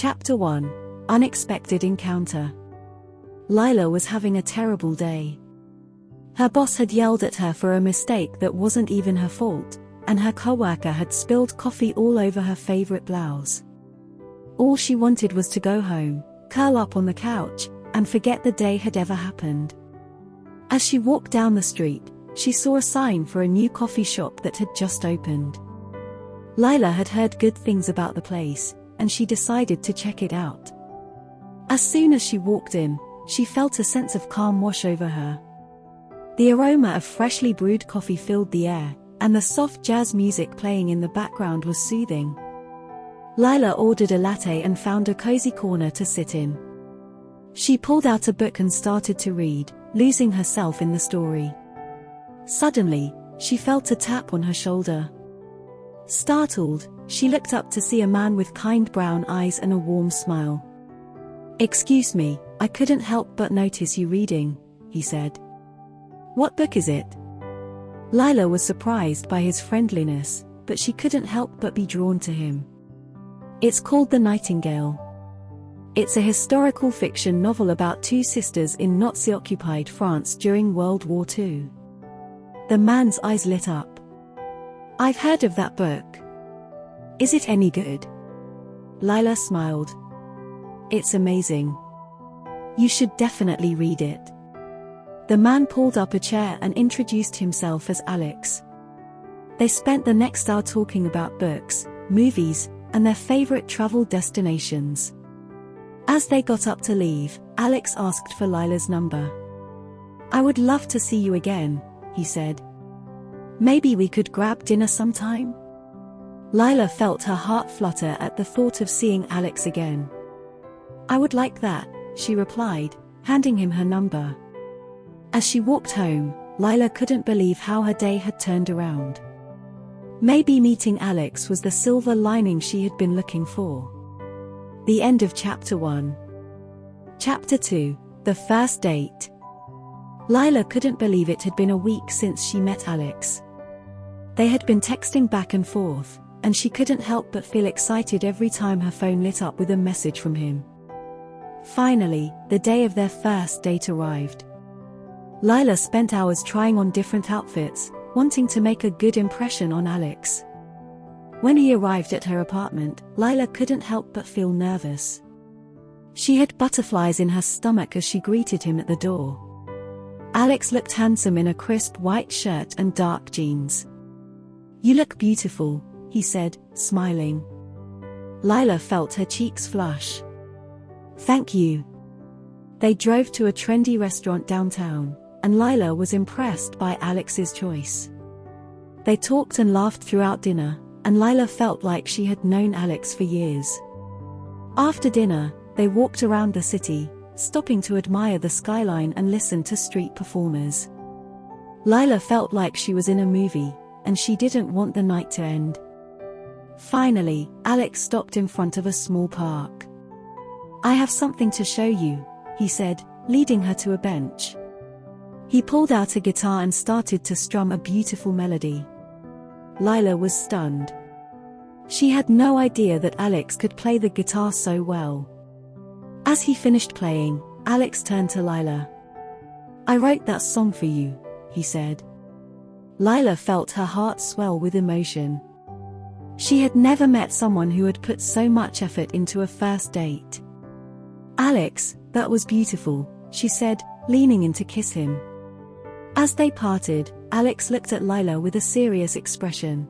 Chapter 1: Unexpected Encounter. Lila was having a terrible day. Her boss had yelled at her for a mistake that wasn't even her fault, and her coworker had spilled coffee all over her favorite blouse. All she wanted was to go home, curl up on the couch, and forget the day had ever happened. As she walked down the street, she saw a sign for a new coffee shop that had just opened. Lila had heard good things about the place, and she decided to check it out. As soon as she walked in, she felt a sense of calm wash over her. The aroma of freshly brewed coffee filled the air, and the soft jazz music playing in the background was soothing. Lila ordered a latte and found a cozy corner to sit in. She pulled out a book and started to read, losing herself in the story. Suddenly, she felt a tap on her shoulder. Startled, she looked up to see a man with kind brown eyes and a warm smile. "Excuse me, I couldn't help but notice you reading," he said. "What book is it?" Lila was surprised by his friendliness, but she couldn't help but be drawn to him. "It's called The Nightingale. It's a historical fiction novel about two sisters in Nazi-occupied France during World War II. The man's eyes lit up. "I've heard of that book. Is it any good?" Lila smiled. "It's amazing. You should definitely read it." The man pulled up a chair and introduced himself as Alex. They spent the next hour talking about books, movies, and their favorite travel destinations. As they got up to leave, Alex asked for Lila's number. "I would love to see you again," he said. "Maybe we could grab dinner sometime?" Lila felt her heart flutter at the thought of seeing Alex again. "I would like that," she replied, handing him her number. As she walked home, Lila couldn't believe how her day had turned around. Maybe meeting Alex was the silver lining she had been looking for. The end of Chapter 1. Chapter 2: The First Date. Lila couldn't believe it had been a week since she met Alex. They had been texting back and forth, and she couldn't help but feel excited every time her phone lit up with a message from him. Finally, the day of their first date arrived. Lila spent hours trying on different outfits, wanting to make a good impression on Alex. When he arrived at her apartment, Lila couldn't help but feel nervous. She had butterflies in her stomach as she greeted him at the door. Alex looked handsome in a crisp white shirt and dark jeans. "You look beautiful," he said, smiling. Lila felt her cheeks flush. "Thank you." They drove to a trendy restaurant downtown, and Lila was impressed by Alex's choice. They talked and laughed throughout dinner, and Lila felt like she had known Alex for years. After dinner, they walked around the city, stopping to admire the skyline and listen to street performers. Lila felt like she was in a movie, and she didn't want the night to end. Finally, Alex stopped in front of a small park. "I have something to show you," he said, leading her to a bench. He pulled out a guitar and started to strum a beautiful melody. Lila was stunned. She had no idea that Alex could play the guitar so well. As he finished playing, Alex turned to Lila. "I wrote that song for you," he said. Lila felt her heart swell with emotion. She had never met someone who had put so much effort into a first date. "Alex, that was beautiful," she said, leaning in to kiss him. As they parted, Alex looked at Lila with a serious expression.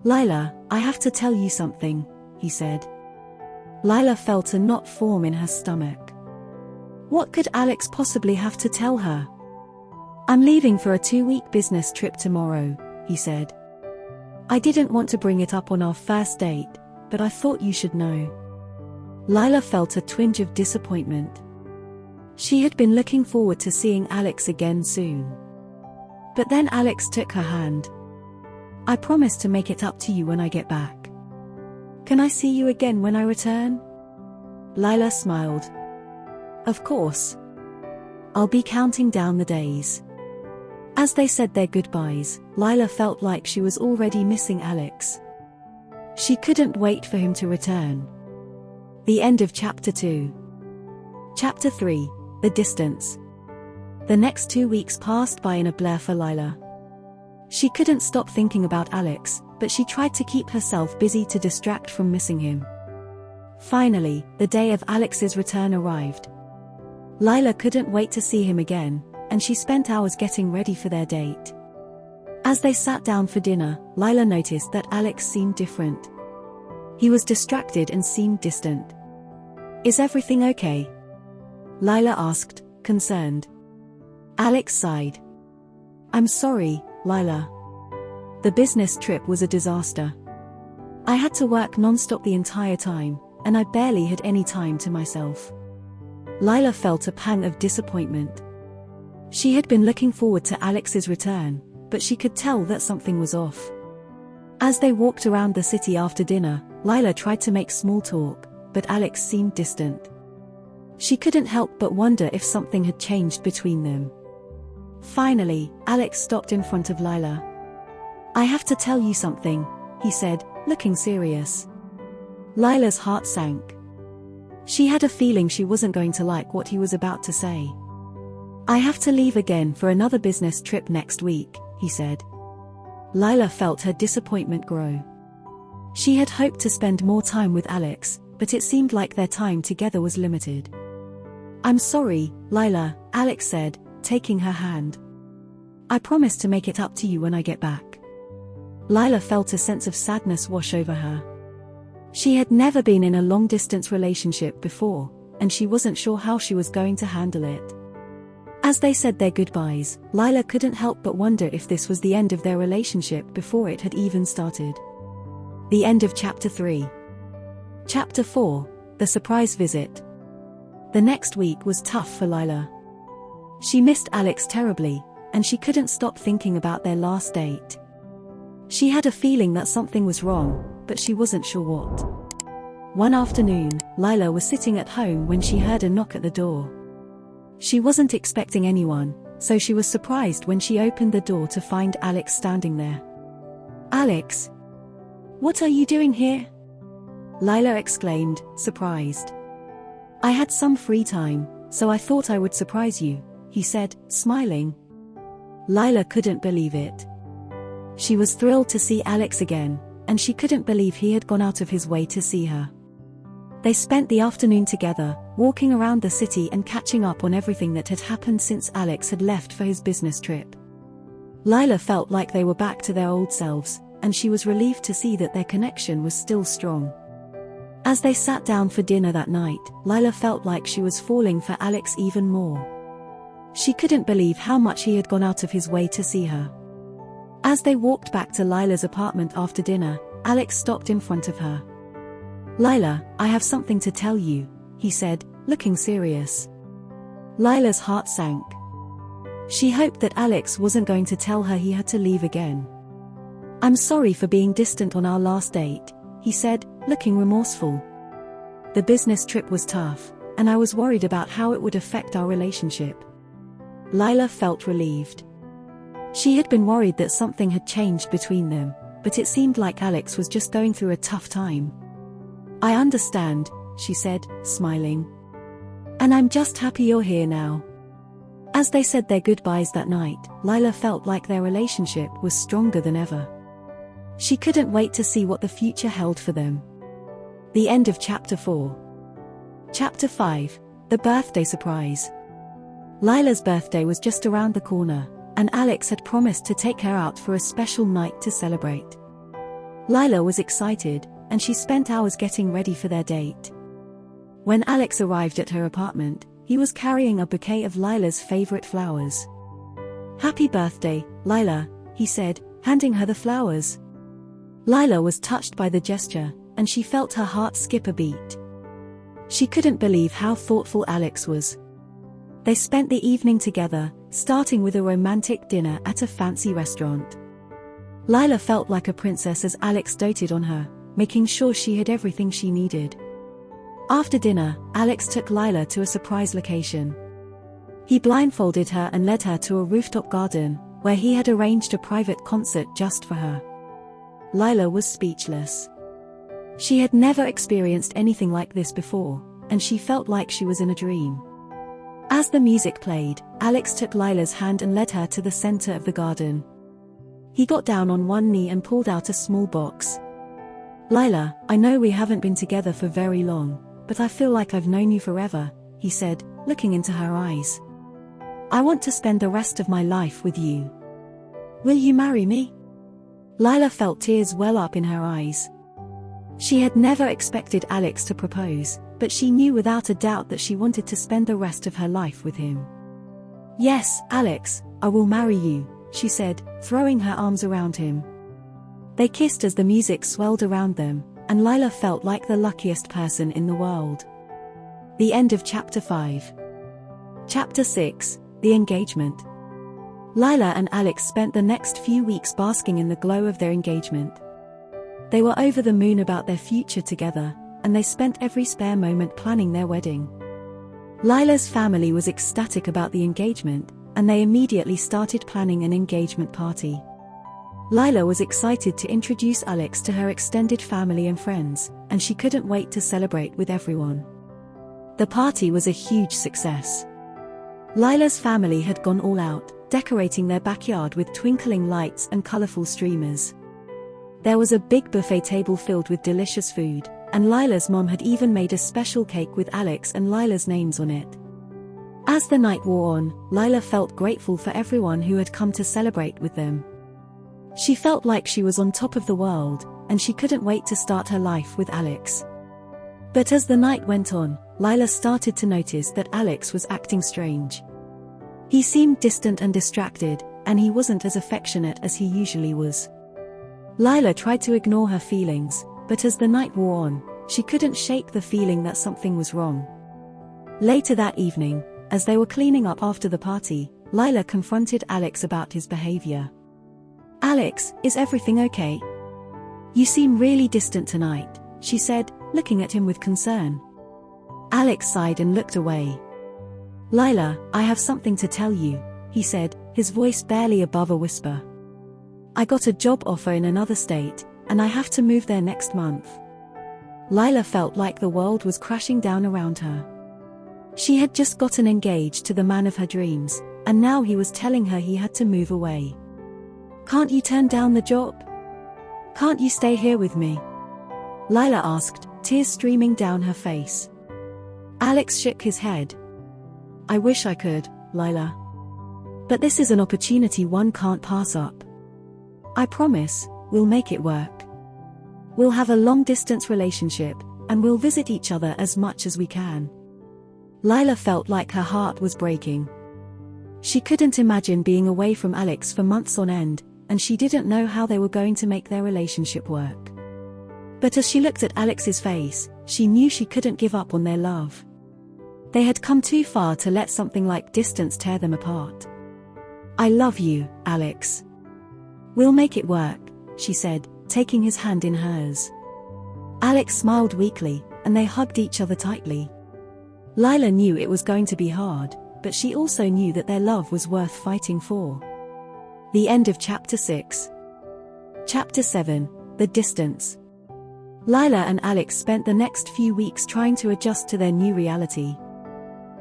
"Lila, I have to tell you something," he said. Lila felt a knot form in her stomach. What could Alex possibly have to tell her? "I'm leaving for a 2-week business trip tomorrow," he said. "I didn't want to bring it up on our first date, but I thought you should know." Lila felt a twinge of disappointment. She had been looking forward to seeing Alex again soon. But then Alex took her hand. "I promise to make it up to you when I get back. Can I see you again when I return?" Lila smiled. "Of course. I'll be counting down the days." As they said their goodbyes, Lila felt like she was already missing Alex. She couldn't wait for him to return. The end of Chapter 2. Chapter 3. The Distance. The next 2 weeks passed by in a blur for Lila. She couldn't stop thinking about Alex, but she tried to keep herself busy to distract from missing him. Finally, the day of Alex's return arrived. Lila couldn't wait to see him again, and she spent hours getting ready for their date. As they sat down for dinner, Lila noticed that Alex seemed different. He was distracted and seemed distant. "Is everything okay?" Lila asked, concerned. Alex sighed. "I'm sorry, Lila. The business trip was a disaster. I had to work non-stop the entire time, and I barely had any time to myself." Lila felt a pang of disappointment. She had been looking forward to Alex's return, but she could tell that something was off. As they walked around the city after dinner, Lila tried to make small talk, but Alex seemed distant. She couldn't help but wonder if something had changed between them. Finally, Alex stopped in front of Lila. "I have to tell you something," he said, looking serious. Lila's heart sank. She had a feeling she wasn't going to like what he was about to say. "I have to leave again for another business trip next week," he said. Lila felt her disappointment grow. She had hoped to spend more time with Alex, but it seemed like their time together was limited. "I'm sorry, Lila," Alex said, taking her hand. "I promise to make it up to you when I get back." Lila felt a sense of sadness wash over her. She had never been in a long-distance relationship before, and she wasn't sure how she was going to handle it. As they said their goodbyes, Lila couldn't help but wonder if this was the end of their relationship before it had even started. The end of Chapter 3. Chapter 4. The Surprise Visit. The next week was tough for Lila. She missed Alex terribly, and she couldn't stop thinking about their last date. She had a feeling that something was wrong, but she wasn't sure what. One afternoon, Lila was sitting at home when she heard a knock at the door. She wasn't expecting anyone, so she was surprised when she opened the door to find Alex standing there. "Alex? What are you doing here?" Lila exclaimed, surprised. "I had some free time, so I thought I would surprise you," he said, smiling. Lila couldn't believe it. She was thrilled to see Alex again, and she couldn't believe he had gone out of his way to see her. They spent the afternoon together, walking around the city and catching up on everything that had happened since Alex had left for his business trip. Lila felt like they were back to their old selves, and she was relieved to see that their connection was still strong. As they sat down for dinner that night, Lila felt like she was falling for Alex even more. She couldn't believe how much he had gone out of his way to see her. As they walked back to Lila's apartment after dinner, Alex stopped in front of her. "Lila, I have something to tell you," he said, looking serious. Lila's heart sank. She hoped that Alex wasn't going to tell her he had to leave again. "I'm sorry for being distant on our last date," he said, looking remorseful. "The business trip was tough, and I was worried about how it would affect our relationship." Lila felt relieved. She had been worried that something had changed between them, but it seemed like Alex was just going through a tough time. "I understand," she said, smiling. "And I'm just happy you're here now." As they said their goodbyes that night, Lila felt like their relationship was stronger than ever. She couldn't wait to see what the future held for them. The end of Chapter 4. Chapter 5. The Birthday Surprise. Lila's birthday was just around the corner, and Alex had promised to take her out for a special night to celebrate. Lila was excited, and she spent hours getting ready for their date. When Alex arrived at her apartment, he was carrying a bouquet of Lila's favorite flowers. "Happy birthday, Lila," he said, handing her the flowers. Lila was touched by the gesture, and she felt her heart skip a beat. She couldn't believe how thoughtful Alex was. They spent the evening together, starting with a romantic dinner at a fancy restaurant. Lila felt like a princess as Alex doted on her, making sure she had everything she needed. After dinner, Alex took Lila to a surprise location. He blindfolded her and led her to a rooftop garden, where he had arranged a private concert just for her. Lila was speechless. She had never experienced anything like this before, and she felt like she was in a dream. As the music played, Alex took Lila's hand and led her to the center of the garden. He got down on one knee and pulled out a small box. "Lila, I know we haven't been together for very long, but I feel like I've known you forever," he said, looking into her eyes. "I want to spend the rest of my life with you. Will you marry me?" Lila felt tears well up in her eyes. She had never expected Alex to propose, but she knew without a doubt that she wanted to spend the rest of her life with him. "Yes, Alex, I will marry you," she said, throwing her arms around him. They kissed as the music swelled around them, and Lila felt like the luckiest person in the world. The end of Chapter 5. Chapter 6, The Engagement. Lila and Alex spent the next few weeks basking in the glow of their engagement. They were over the moon about their future together, and they spent every spare moment planning their wedding. Lila's family was ecstatic about the engagement, and they immediately started planning an engagement party. Lila was excited to introduce Alex to her extended family and friends, and she couldn't wait to celebrate with everyone. The party was a huge success. Lila's family had gone all out, decorating their backyard with twinkling lights and colorful streamers. There was a big buffet table filled with delicious food, and Lila's mom had even made a special cake with Alex and Lila's names on it. As the night wore on, Lila felt grateful for everyone who had come to celebrate with them. She felt like she was on top of the world, and she couldn't wait to start her life with Alex. But as the night went on, Lila started to notice that Alex was acting strange. He seemed distant and distracted, and he wasn't as affectionate as he usually was. Lila tried to ignore her feelings, but as the night wore on, she couldn't shake the feeling that something was wrong. Later that evening, as they were cleaning up after the party, Lila confronted Alex about his behavior. "Alex, is everything okay? You seem really distant tonight," she said, looking at him with concern. Alex sighed and looked away. "Lila, I have something to tell you," he said, his voice barely above a whisper. "I got a job offer in another state, and I have to move there next month." Lila felt like the world was crashing down around her. She had just gotten engaged to the man of her dreams, and now he was telling her he had to move away. "Can't you turn down the job? Can't you stay here with me?" Lila asked, tears streaming down her face. Alex shook his head. "I wish I could, Lila. But this is an opportunity one can't pass up. I promise, we'll make it work. We'll have a long-distance relationship, and we'll visit each other as much as we can." Lila felt like her heart was breaking. She couldn't imagine being away from Alex for months on end, and she didn't know how they were going to make their relationship work. But as she looked at Alex's face, she knew she couldn't give up on their love. They had come too far to let something like distance tear them apart. "I love you, Alex. We'll make it work," she said, taking his hand in hers. Alex smiled weakly, and they hugged each other tightly. Lila knew it was going to be hard, but she also knew that their love was worth fighting for. The end of Chapter 6. Chapter 7, The Distance. Lila and Alex spent the next few weeks trying to adjust to their new reality.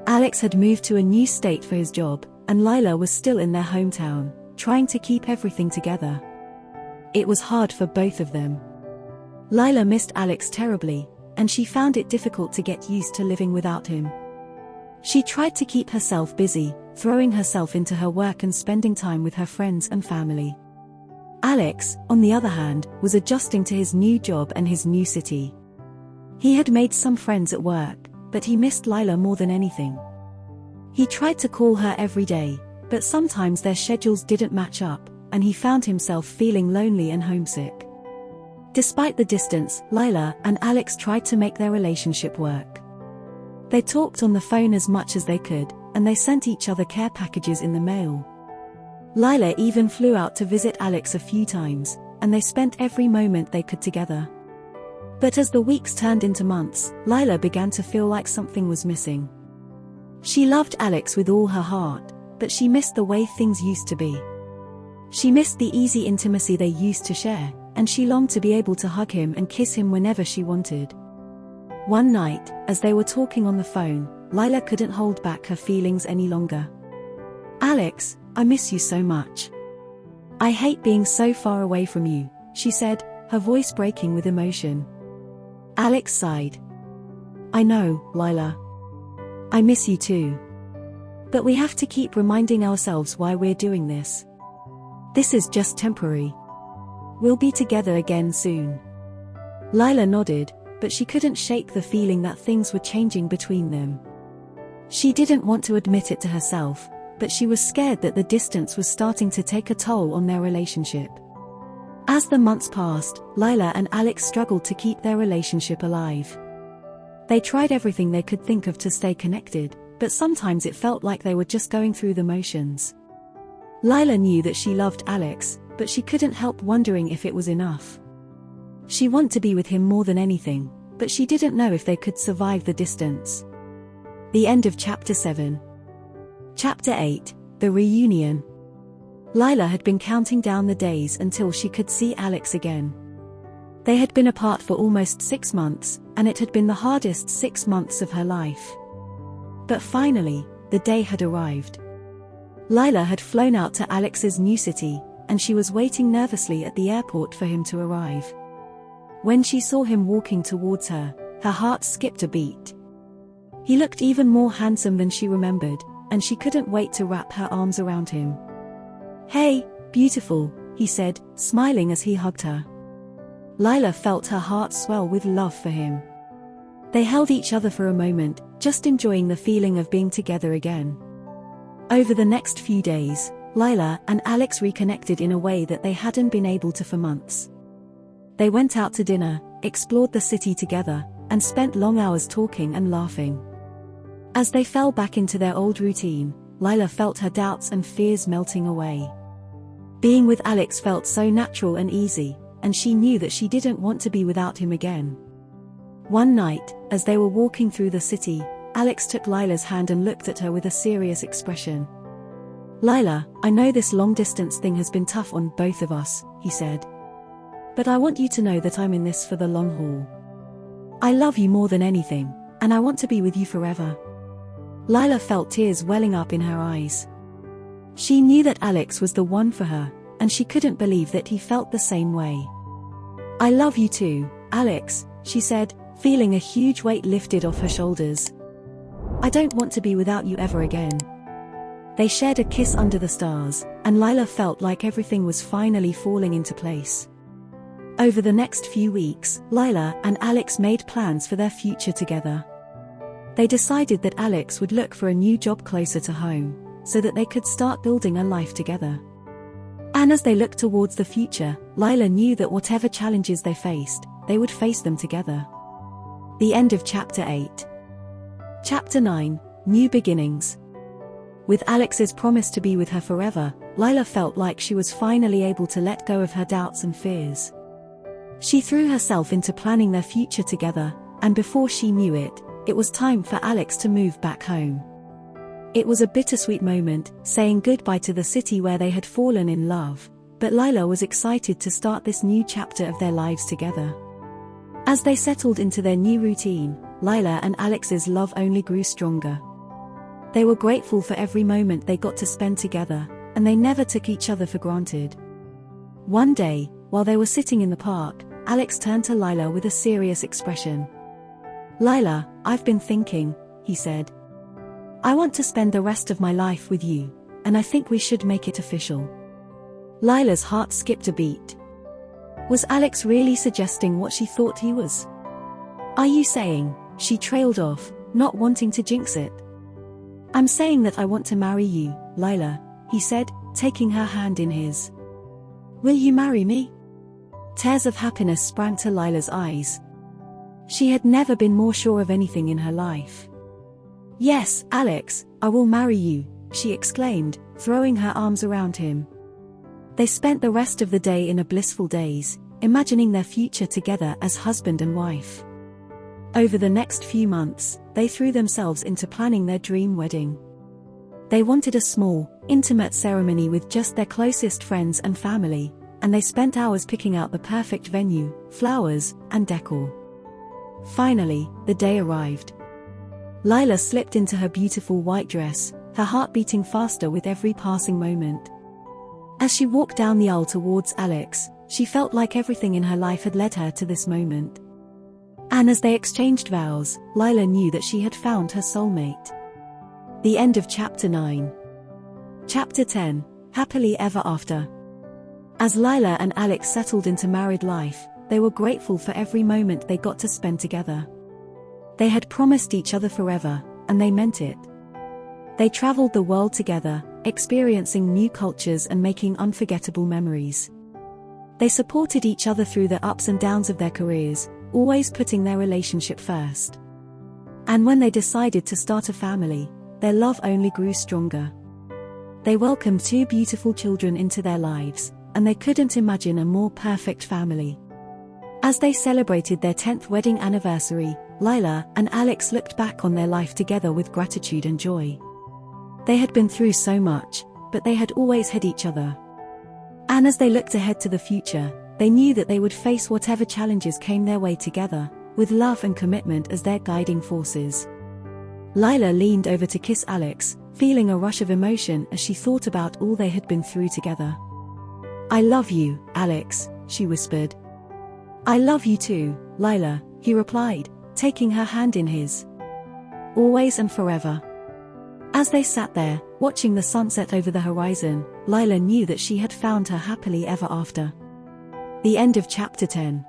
Alex had moved to a new state for his job, and Lila was still in their hometown, trying to keep everything together. It was hard for both of them. Lila missed Alex terribly, and she found it difficult to get used to living without him. She tried to keep herself busy, throwing herself into her work and spending time with her friends and family. Alex, on the other hand, was adjusting to his new job and his new city. He had made some friends at work, but he missed Lila more than anything. He tried to call her every day, but sometimes their schedules didn't match up, and he found himself feeling lonely and homesick. Despite the distance, Lila and Alex tried to make their relationship work. They talked on the phone as much as they could, and they sent each other care packages in the mail. Lila even flew out to visit Alex a few times, and they spent every moment they could together. But as the weeks turned into months, Lila began to feel like something was missing. She loved Alex with all her heart, but she missed the way things used to be. She missed the easy intimacy they used to share, and she longed to be able to hug him and kiss him whenever she wanted. One night, as they were talking on the phone, Lila couldn't hold back her feelings any longer. "Alex, I miss you so much. I hate being so far away from you," she said, her voice breaking with emotion. Alex sighed. "I know, Lila. I miss you too. But we have to keep reminding ourselves why we're doing this. This is just temporary. We'll be together again soon." Lila nodded, but she couldn't shake the feeling that things were changing between them. She didn't want to admit it to herself, but she was scared that the distance was starting to take a toll on their relationship. As the months passed, Lila and Alex struggled to keep their relationship alive. They tried everything they could think of to stay connected, but sometimes it felt like they were just going through the motions. Lila knew that she loved Alex, but she couldn't help wondering if it was enough. She wanted to be with him more than anything, but she didn't know if they could survive the distance. The end of Chapter 7. Chapter 8, The Reunion. Lila had been counting down the days until she could see Alex again. They had been apart for almost 6 months, and it had been the hardest 6 months of her life. But finally, the day had arrived. Lila had flown out to Alex's new city, and she was waiting nervously at the airport for him to arrive. When she saw him walking towards her, her heart skipped a beat. He looked even more handsome than she remembered, and she couldn't wait to wrap her arms around him. "Hey, beautiful," he said, smiling as he hugged her. Lila felt her heart swell with love for him. They held each other for a moment, just enjoying the feeling of being together again. Over the next few days, Lila and Alex reconnected in a way that they hadn't been able to for months. They went out to dinner, explored the city together, and spent long hours talking and laughing. As they fell back into their old routine, Lila felt her doubts and fears melting away. Being with Alex felt so natural and easy, and she knew that she didn't want to be without him again. One night, as they were walking through the city, Alex took Lila's hand and looked at her with a serious expression. "Lila, I know this long-distance thing has been tough on both of us," he said. "But I want you to know that I'm in this for the long haul. I love you more than anything, and I want to be with you forever." Lila felt tears welling up in her eyes. She knew that Alex was the one for her, and she couldn't believe that he felt the same way. "I love you too, Alex," she said, feeling a huge weight lifted off her shoulders. "I don't want to be without you ever again." They shared a kiss under the stars, and Lila felt like everything was finally falling into place. Over the next few weeks, Lila and Alex made plans for their future together. They decided that Alex would look for a new job closer to home, so that they could start building a life together. And as they looked towards the future, Lila knew that whatever challenges they faced, they would face them together. The end of Chapter 8. Chapter 9, New Beginnings. With Alex's promise to be with her forever, Lila felt like she was finally able to let go of her doubts and fears. She threw herself into planning their future together, and before she knew it, it was time for Alex to move back home. It was a bittersweet moment, saying goodbye to the city where they had fallen in love, but Lila was excited to start this new chapter of their lives together. As they settled into their new routine, Lila and Alex's love only grew stronger. They were grateful for every moment they got to spend together, and they never took each other for granted. One day, while they were sitting in the park, Alex turned to Lila with a serious expression. "Lila, I've been thinking," he said. "I want to spend the rest of my life with you, and I think we should make it official." Lila's heart skipped a beat. Was Alex really suggesting what she thought he was? "Are you saying," she trailed off, not wanting to jinx it. "I'm saying that I want to marry you, Lila," he said, taking her hand in his. "Will you marry me?" Tears of happiness sprang to Lila's eyes. She had never been more sure of anything in her life. "Yes, Alex, I will marry you," she exclaimed, throwing her arms around him. They spent the rest of the day in a blissful daze, imagining their future together as husband and wife. Over the next few months, they threw themselves into planning their dream wedding. They wanted a small, intimate ceremony with just their closest friends and family, and they spent hours picking out the perfect venue, flowers, and decor. Finally, the day arrived. Lila slipped into her beautiful white dress, her heart beating faster with every passing moment. As she walked down the aisle towards Alex, she felt like everything in her life had led her to this moment. And as they exchanged vows, Lila knew that she had found her soulmate. The end of Chapter 9. Chapter 10, Happily Ever After. As Lila and Alex settled into married life, they were grateful for every moment they got to spend together. They had promised each other forever, and they meant it. They traveled the world together, experiencing new cultures and making unforgettable memories. They supported each other through the ups and downs of their careers, always putting their relationship first. And when they decided to start a family, their love only grew stronger. They welcomed 2 beautiful children into their lives, and they couldn't imagine a more perfect family. As they celebrated their 10th wedding anniversary, Lila and Alex looked back on their life together with gratitude and joy. They had been through so much, but they had always had each other. And as they looked ahead to the future, they knew that they would face whatever challenges came their way together, with love and commitment as their guiding forces. Lila leaned over to kiss Alex, feeling a rush of emotion as she thought about all they had been through together. "I love you, Alex," she whispered. "I love you too, Lila," he replied, taking her hand in his. "Always and forever." As they sat there, watching the sunset over the horizon, Lila knew that she had found her happily ever after. The end of Chapter 10.